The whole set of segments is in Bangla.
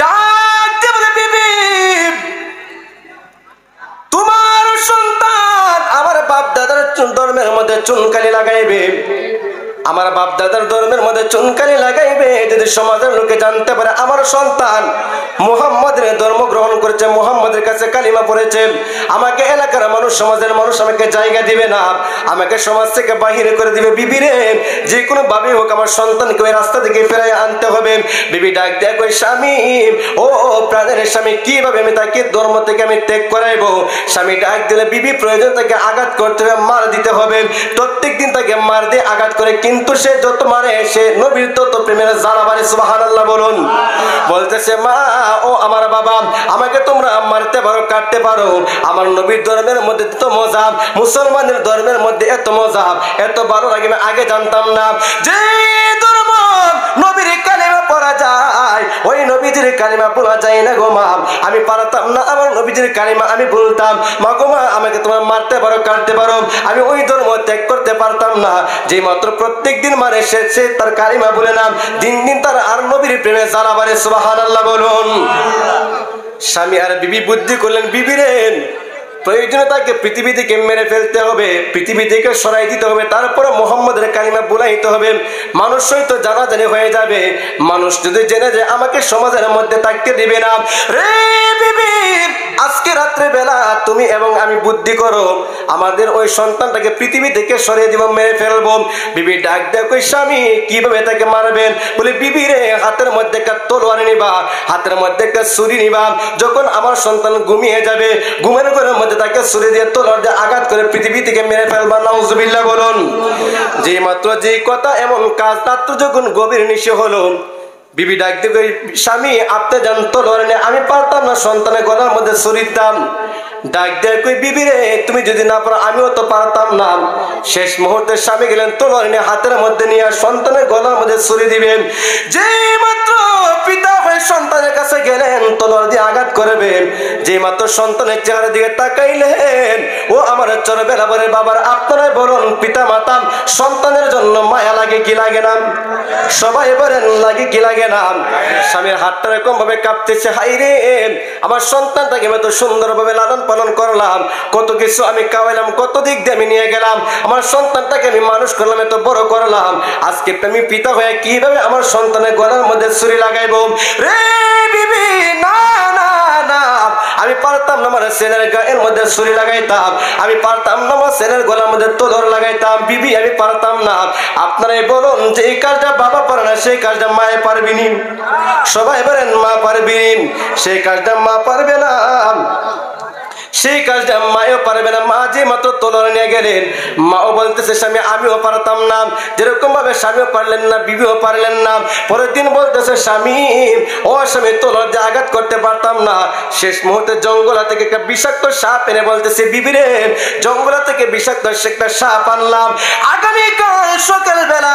ডাক দিয়ে বলে, বিবি তোমার সন্তান আমার বাপ দাদার ধর্মের মধ্যে চুনকালি লাগাইবে, আমার বাপ দাদার ধর্মের মধ্যে চুনকালি লাগাইবে। যদি সমাজের লোকে জানতে পারে আমার সন্তান মুহাম্মদের ধর্ম গ্রহণ করেছে, মুহাম্মদের কাছে কালিমা পড়েছে, আমাকে এলাকার মানুষ, সমাজের মানুষ আমাকে জায়গা দিবে না, আমাকে সমাজ থেকে বাহির করে দিবে। বিবি রে, যে কোনো ভাবে হোক আমার সন্তানকে ওই রাস্তা থেকে ফেরাই আনতে হবে। বিবি ডাক দেয়, কই স্বামী, ও প্রাণের স্বামী, কিভাবে আমি তাকে ধর্ম থেকে আমি ত্যাগ করাইবো? স্বামী ডাক দিলে, বিবি প্রয়োজন তাকে আঘাত করতে হবে, মার দিতে হবে, প্রত্যেকদিন তাকে মার দিয়ে আঘাত করে, কিন্তু সে যত মারে সে নবীর তত প্রেমের জ্বালা বাড়ে। সুবহানাল্লাহ বলুন। বলতেছে, মা ও আমার বাবা, আমাকে তোমরা মারতে পারো, কাটতে পারো, আমার নবীর ধর্মের মধ্যে এত মজা, মুসলমানের ধর্মের মধ্যে এত মজা, এত ভালো লাগে আমি আগে জানতাম না। যে ধর্ম নবীর কালিমা পড়া যায়, ওই নবীজির কালিমা বলা যায় না গো মা, আমি পারতাম না আমার নবীজির কালিমা আমি বলতাম। মা গো মা, আমাকে তোমরা মারতে পারো, কাটতে পারো, আমি ওই ধর্ম ত্যাগ করতে পারতাম না। যে মাত্র প্রত্যেক দিন মারে সে তার কালিমা বলে না, দিন দিন তার আর নবীর প্রেমে জ্বালা বাড়ে। সুবহানাল্লাহ বলুন। স্বামী আর বিবি বুদ্ধি করলেন, বিবি রে, প্রয়োজনে তাকে পৃথিবী থেকে মেরে ফেলতে হবে, পৃথিবী থেকে সরাই দিতে হবে, তারপরে মুহাম্মদের কালিমা বুলাইতে হবে, মানুষ হয়তো জানাজানি হয়ে যাবে, মানুষ যদি জেনে যায় আমাকে সমাজের মধ্যে থাকতে দিবে না। রে বিবি, আজকে রাত্রে বেলা তুমি এবং আমি বুদ্ধি করো, আমাদের ওই সন্তানটাকে পৃথিবী থেকে সরিয়ে দিব, মেরে ফেলবো। বিবি ডাক দেয়, কই স্বামী, কিভাবে তাকে মারবেন? বলে, বিবি রে, হাতের মধ্যে একটা তলোয়ার নিবা, হাতের মধ্যে একটা ছুরি নিবা, যখন আমার সন্তান ঘুমিয়ে যাবে, ঘুমের ঘরের মধ্যে তাকে ছুরি দিয়ে তলোয়ার দিয়ে আঘাত করে পৃথিবী থেকে মেরে ফেলবা। নাউজুবিল্লাহ বলুন। যে মাত্র যে কথা এমন কাজ, তার যখন গভীর নিশে হলো, বিবি ডাক দিয়ে, স্বামী আপনি জান তলোয়ার নিয়ে, আমি পারতাম না সন্তানের গলার মধ্যে ছুরি দিতাম। ডাক দেয়, কই বিবি রে, তুমি যদি না পারো আমিও তো পারতাম না। শেষ মুহূর্তে স্বামী গেলেন তলোয়ার নিয়ে হাতের মধ্যে নিয়ে সন্তানের গলার মধ্যে ছুরি দিবেন। যে মাত্র পিতা হয়ে সন্তানের কাছে গেলেন তলোয়ার দিয়ে আঘাত করবেন, যে মাত্র সন্তানের চেহারা দিকে তাকাইলেন, ও আমার চরবেলাবরের বাবার, আপনারাই বলুন, পিতা মাতা সন্তানের জন্য মায়া লাগে কি লাগে না? সবাই বলেন লাগে কি লাগে না? স্বামীর হাতটা এরকম ভাবে কাঁপতেছে, হাই রে, আমার সন্তানটাকে এত সুন্দরভাবে লালন পালন করলাম, কত কিছু আমি খাওয়াইলাম, কত দিক দিয়ে আমি নিয়ে গেলাম, আমার সন্তানটাকে আমি মানুষ করলাম, এত বড় করলাম, আজকে আমি পিতা হয়ে কিভাবে আমার সন্তানের গলার মধ্যে ছুরি লাগাইবো? রে বিবি, না না না, আমি পারতাম না আমার ছেলের গায়ের মধ্যে ছুরি লাগাইতাম, আমি পারতাম না আমার ছেলের গলার মধ্যে তলোয়ার লাগাইতাম। বিবি, আমি পারতাম না। আপনারাই বলুন, যে এই কাজটা বাবা পারে না, সেই কাজটা মায়ে পারবিনি? সবাই বলেন মা পারবি, সেই কাজটা মা পারবে না, সেই কাজটা মাও পারবে না। মা যে মাত্র তলোয়ার নিয়ে গেলেন, মাও বলতেছে, স্বামী আমিও পারতাম না, যেরকম ভাবে স্বামীও পারলেন না, বিবিও পারলেন না। পরের দিন বলতেছে, স্বামী ও স্বামী, তলোয়ার দিয়ে আঘাত করতে পারতাম না। শেষ মুহূর্তে জঙ্গলা থেকে একটা বিষাক্ত সাপ এনে বলতেছে, বিবি রে, জঙ্গলা থেকে বিষাক্ত একটা সাপ আনলাম, আগামীকাল সকালবেলা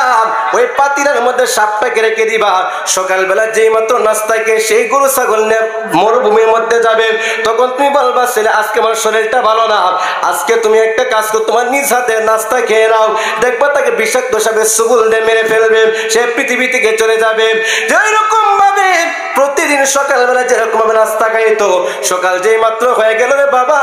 ওই পাতিলের মধ্যে সাপটাকে রেখে দিবা, সকালবেলা যেই মাত্র নাস্তাকে সেই গরু ছাগল নিয়ে মরুভূমির মধ্যে যাবে, তখন তুমি বলবা, ছেলে আজকে আমার শরীরটা ভালো না, আজকে তুমি একটা কাজ করো, তোমার নিজ হাতে নাস্তা খেয়ে নাও, দেখবা তাকে বিষাক্ত সাপে সুগুল দিয়ে মেরে ফেলবে, সে পৃথিবী থেকে চলে যাবে। যেরকম ভাবে প্রতিদিন সকালবেলা যেরকম ভাবে নাস্তা খাইতো, সকাল যেই মাত্র হয়ে গেল রে বাবা,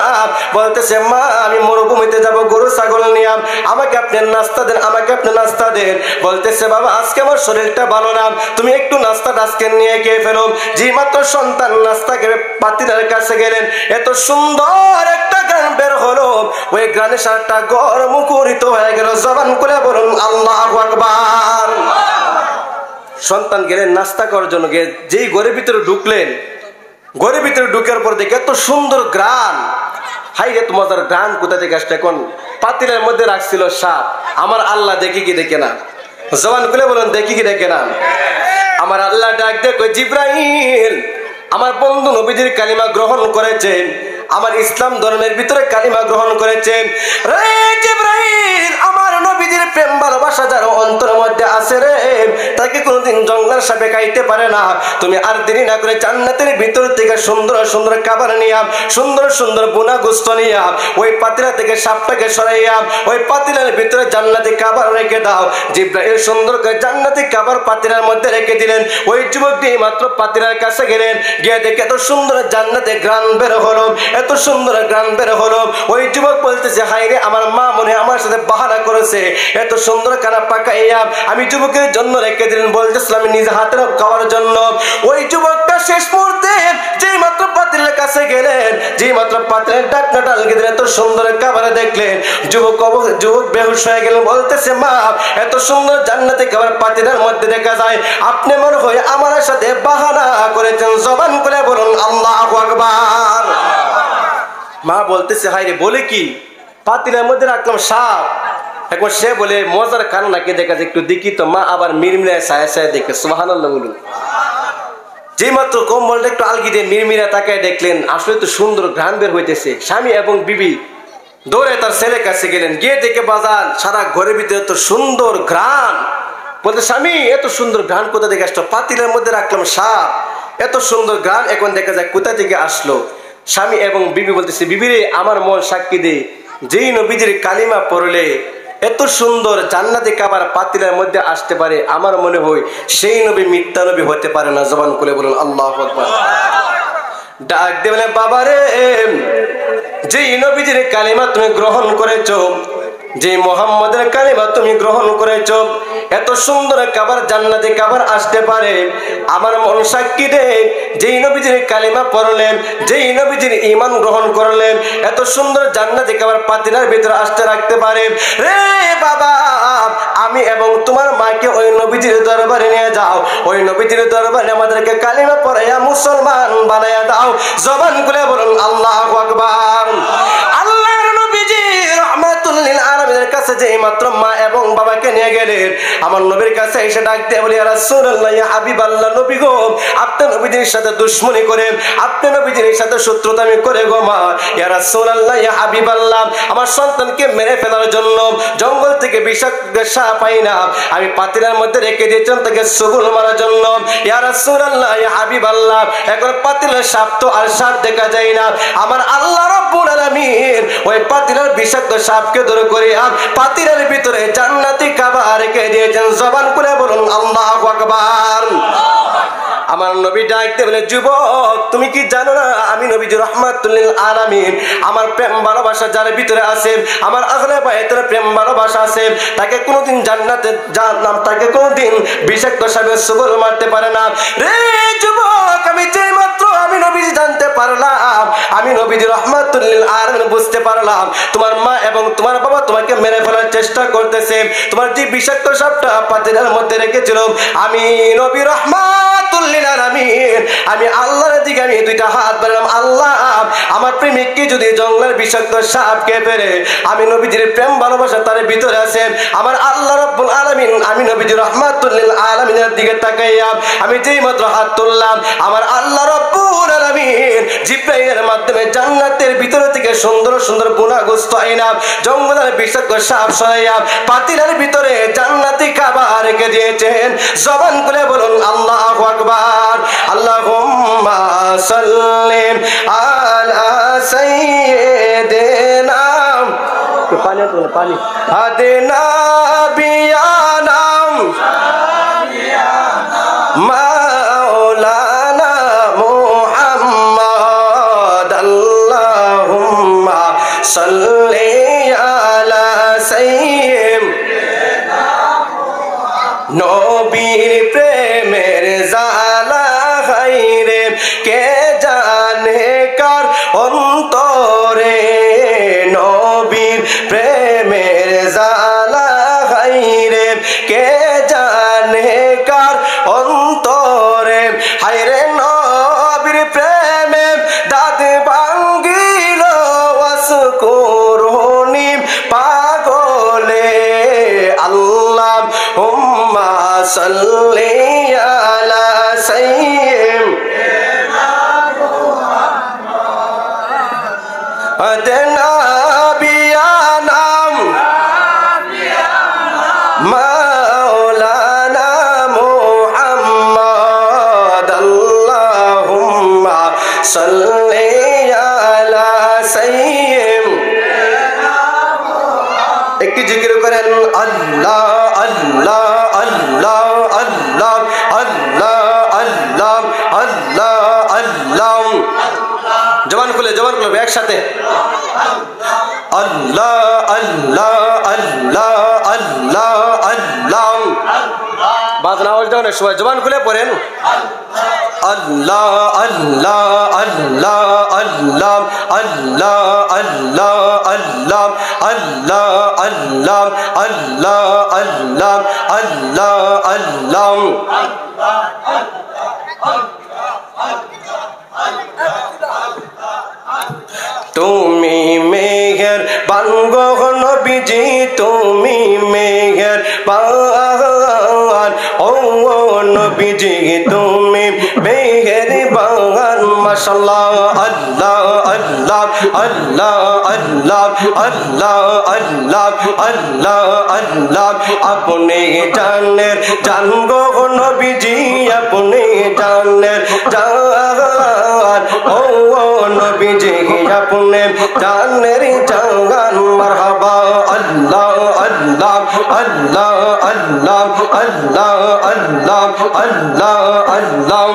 বলতেছে, মা আমি মরুভূমিতে যাব গরু ছাগল নিয়ে, আমাকে আপনি নাস্তা দেন, আমাকে আপনি নাস্তা দেন। বলতেছে, বাবা আজকে আমার শরীরটা ভালো না, তুমি একটু নাস্তাটা আজকে নিয়ে খেয়ে ফেলো। যে মাত্র সন্তান নাস্তা খেয়ে পাতিলের কাছে গেলেন, এত সুন্দর একটা গান বের হলো, ওই গানের সারটা ঘর মুখরিত হয়ে গেল। জবান করে বলুন আল্লাহু আকবার। সন্তান গেলেন নাস্তা করার জন্য, যেই ঘরের ভিতরে ঢুকলেন, ঘরের ভিতরে ঢুকার পর দেখে এত সুন্দর গ্রান, হাই রে তোমাদের গ্রান কোথা থেকে আসছে? এখন পাতিলের মধ্যে রাখছিল সাপ, আমার আল্লাহ দেখি কি দেখে না? জবান খুলে বলুন, দেখি কি দেখে না? আমার আল্লাহ ডাক দেখো, জিব্রাইল আমার বন্ধু নবীজির কালিমা গ্রহণ করেছেন, আমার ইসলাম ধর্মের ভিতরে কালিমা গ্রহণ করেছেন। রে জিব্রাইল, আমার নবীজির প্রেম ভালোবাসা যার অন্তরের মধ্যে আছে রে, তাকে কোনোদিন জঙ্গলের সাপে খাইতে পারে না। তুমি আর দেরি না করে জান্নাতের ভিতর থেকে সুন্দর সুন্দর খাবার নিয়া, সুন্দর সুন্দর বোনা গোস্ত নিয়া ওই পাতিলা থেকে সাপটাকে সরাইয়া ওই পাতিলার ভিতরে জান্নাতি খাবার রেখে দাও। জিব্রাইল সুন্দর করে জান্নাতি খাবার পাতিলার মধ্যে রেখে দিলেন। ওই যুবকটি মাত্র পাতিলার কাছে গেলেন, গিয়ে দেখে এত সুন্দর জান্নাতে গ্রান বের হলো, এত সুন্দর গ্রান বের হলো। ওই যুবক বলতেছে, হায় রে, আমার মা মনে আমার সাথে বাহানা করেছে, এত সুন্দর খানা পাকাইয়া আমি যুবকের জন্য রেখে দিলেন, বলতেছিলাম আমি নিজে হাতে খাওয়ার জন্য। ওই যুবকটা শেষ মুহূর্তে যেই মাত্র পাতিলের কাছে গেলেন, যেই মাত্র পাতিলের ডাকনাটা লাগিয়ে দিলেন, এত সুন্দর খাবার দেখলেন, যুবক বেহুশ হয়ে গেলেন। বলতেছে, মা, এত সুন্দর জান্নাতি খাবার পাতিলের মধ্যে দেখা যায়, আপনি মনে হয় আমার সাথে বাহানা করেছেন। জবান করে বলুন আল্লাহু আকবার। মা বলতেছে, হায় রে, বলে কি? পাতিলের মধ্যে রাখলাম সাপ। এখন সে বলে, মজার কারণ নাকি দেখা যায়, একটু দেখি তো। মা আবার মিরমিরায় ছায়া ছায়া দেখে, সুবহানাল্লাহ বলুন। যে মাত্র কম্বলটা একটু আলগি দিয়ে মিরমিরা তাকায় দেখলেন, আসলে তো সুন্দর ঘ্রাণ বের হইতেছে। স্বামী এবং বিবি দৌড়ে তার ছেলের কাছে গেলেন, গিয়ে দেখে বাজার সারা ঘরের ভিতরে এত সুন্দর ঘ্রাণ। বলতে, স্বামী, এত সুন্দর ঘ্রাণ কোথা থেকে আসলো? পাতিলের মধ্যে রাখলাম সাপ, এত সুন্দর ঘ্রাণ এখন দেখা যায় কোথা থেকে আসলো? স্বামী এবং বিবি বলতেছে, বিবিরে, আমার মন সাক্ষী দে, যেই নবীজির কালিমা পড়লে এত সুন্দর জান্নাতি খাবার পাতিলের মধ্যে আসতে পারে, আমার মনে হয় সেই নবী মিথ্যা নবী হতে পারে না। জবান খুলে বলুন আল্লাহু আকবার। ডাক দিয়ে বলে, বাবা রে, যেই নবীজির কালিমা তুমি গ্রহণ করেছো, যে মুহাম্মদের কালিমা তুমি গ্রহণ করেছো, এত সুন্দর খাবার জান্নাতি খাবার আসতে পারে, আমার মন সাক্ষী দে, যেই নবীজির কালিমা পড়লেন, যেই নবীজির ঈমান গ্রহণ করলেন, এত সুন্দর জান্নাতি খাবার পাতিলার ভিতরে আসতে রাখতে পারে। রে বাবা, আমি এবং তোমার মাকে ওই নবীজির দরবারে নিয়ে যাও, ওই নবীজির দরবারে আমাদেরকে কালিমা পড়াইয়া মুসলমান বানাইয়া দাও। জবান খুলে বলুন আল্লাহু আকবার। আল্লাহর নবীজি রাহমাতুল লিল আলামিনের কাছে যে মাত্র মা এবং বাবাকে নিয়ে গেলেন, আমার নবীর কাছে এসে ডাক দিয়ে বলি, ইয়া রাসূলুল্লাহ, ইয়া হাবিবাল্লাহ, নবী গো, আপনি নবীজির সাথে দুশমনি করেন, আপনি নবীজির সাথে শত্রুতামি করে গো মা। ইয়া রাসূলুল্লাহ, ইয়া হাবিবাল্লাহ, আমার সন্তানকে মেরে ফেলার জন্য জঙ্গল থেকে বিষাক্ত সাপ আইনা আমি পাতিলার মধ্যে রেখে দিয়েছিলাম তাকে সুগুল মারার জন্য। ইয়া রাসূলুল্লাহ, ইয়া হাবিবাল্লাহ, এখন পাতিলের সাপ তো আর সাপ দেখা যায় না। আমার আল্লাহ রাব্বুল আলামিন ওই পাতিলের বিষাক্ত সাপকে দূর করে পাতিলের ভিতরে জান্নাতি খাবার রেখে দিয়েছেন। জবান করে বলুন আল্লাহু আকবার। আমার নবী ডাকতে বলে, যুবক, তুমি কি জানো না আমি নবীজি রাহমাতুল লিল আলামিন, আমার প্রেম ভালোবাসা যার ভিতরে আছে, আমার আহলে বাইতের প্রেম ভালোবাসা আছে, তাকে কোনোদিন জান্নাতে জান্নাত, তাকে কোনোদিন বিষাক্ত সাপে সুবল মারতে পারে না। রে যুবক, আমি যেই মাত্র আমি নবীজি জানতে পারলাম, আমি নবীজি রাহমাতুল লিল আলামিন বুঝতে পারলাম, তোমার মা এবং তোমার বাবা তোমাকে মেরে ফেলার চেষ্টা করতেছে। তোমার যে বিষাক্ত সাপটা পাতিলের মধ্যে রেখেছিল, আমি নবী রাহমাতুল লিল আলামিন, আমি আল্লাহর দিকে আমি দুইটা হাত বাড়ালাম, আল্লাহ, আমার প্রেমিককে যদি জঙ্গলের বিষাক্ত সাপ কে পেরে, আমি নবীজির প্রেম ভালোবাসা তার ভিতরে আছে, আমার আল্লাহ রাব্বুল আলামিন, আমি নবীজি রাহমাতুল লিল আলামিনের দিকে তাকাইয়া আমি যেই মাত্র হাত তুললাম, আমার আল্লাহ রাব্বুল আলামিন জিবরাইলের মাধ্যমে জান্নাতের ভিতর থেকে সুন্দর সুন্দর বোনা গোস্ত আইনা জঙ্গলের বিষাক্ত সাপ সরাইয়া পাতিলের ভিতরে জান্নাতি খাবার রেখে দিয়েছেন। জবান খুলে বলুন আল্লাহু আকবার। আল্লাহুম্মা সাল্লি আলা সাইয়্যিদিনা পানি আদিনা বিয়ানা মাওলানা মুহাম্মদ। আল্লাহুম্মা সাল্লি আলা সাইয়্যিদিনা নবীর প্রেমের জালা হাইরে কে জানে কার অন্তরে, নবীর প্রেমের জালা হাইরে কে জানে কার অন্তরে। সাল্লি আলা সাইয়্যিদিনা একটি জিকির করেন আল্লাহ আল্লাহ আল্লাহ আল্লাহ আল্লাহ আল্লাহ আল্লাহ আল্লাহ জবান খুলে একসাথে আল্লাহ আল্লাহ আল্লাহ আল্লাহ আল্লাহ বাজনা আওয়াজ দাও না সবাই জবান খুলে পড়েন আল্লাহ আল্লাহ আল্লাহ আল্লাহ আল্লাহ আল্লাহ আল্লাহ আল্লাহ আল্লাহ আল্লাহ আল্লাহ আল্লাহ আল্লাহ তুমি মেহেরবান গো নবীজি তুমি মেহেরবান ও নবীজি তুমি মেহেরবান মাশাআল্লাহ আল্লাহ আল্লাহ আল্লাহ আল্লাহ আল্লাহ আল্লাহ আল্লাহ আল্লাহ আপনি জানের জান গো নবীজি আপনি জানের জান ও নবীজি আপনি জানের জান মারহাবা আল্লাহ আল্লাহ আল্লাহ আল্লাহ আল্লাহ আল্লাহ আল্লাহ আল্লাহ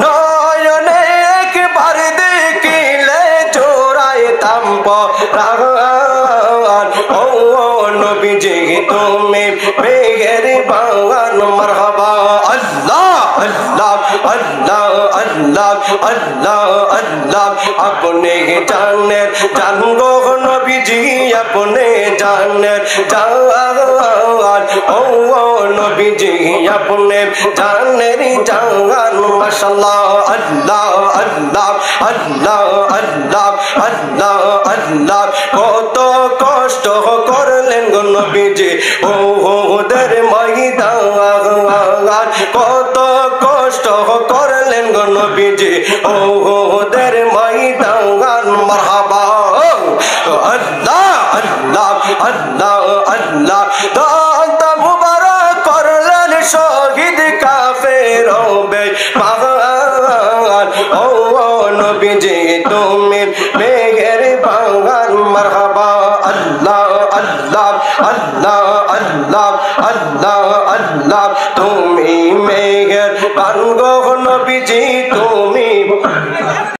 নয়নে একবার দেখিলে জোড়াইতাম পরাণ ও নবীজি তুমি মেহেরবান মারহাবা আল্লাহ আল্লাহ আল্লাহ আল্লাহ আল্লাহ আল্লাহ আপনি জানের জান গো নবীজি আপনি জানের জান ও নবীজি আপনি জানের জান মাশাআল্লাহ আল্লাহ আল্লাহ আল্লাহ আল্লাহ আল্লাহ আল্লাহ কত কষ্ট করলেন গো নবীজি ওহুদের ময়দান কত কষ্ট করলেন গো নবীজি ওহুদের ময়দান মারহাবা আল্লাহ আল্লাহ আল্লাহ আল্লাহ দাঁত মুবারক করলেন শহীদ কাফের বেঈমান ও নবীজি তুমি মেহেরবান মারহাবা আল্লাহ আল্লাহ আল্লাহ আল্লাহ আল্লাহ আল্লাহ তুমি মেহেরবান গো নবীজি তুমি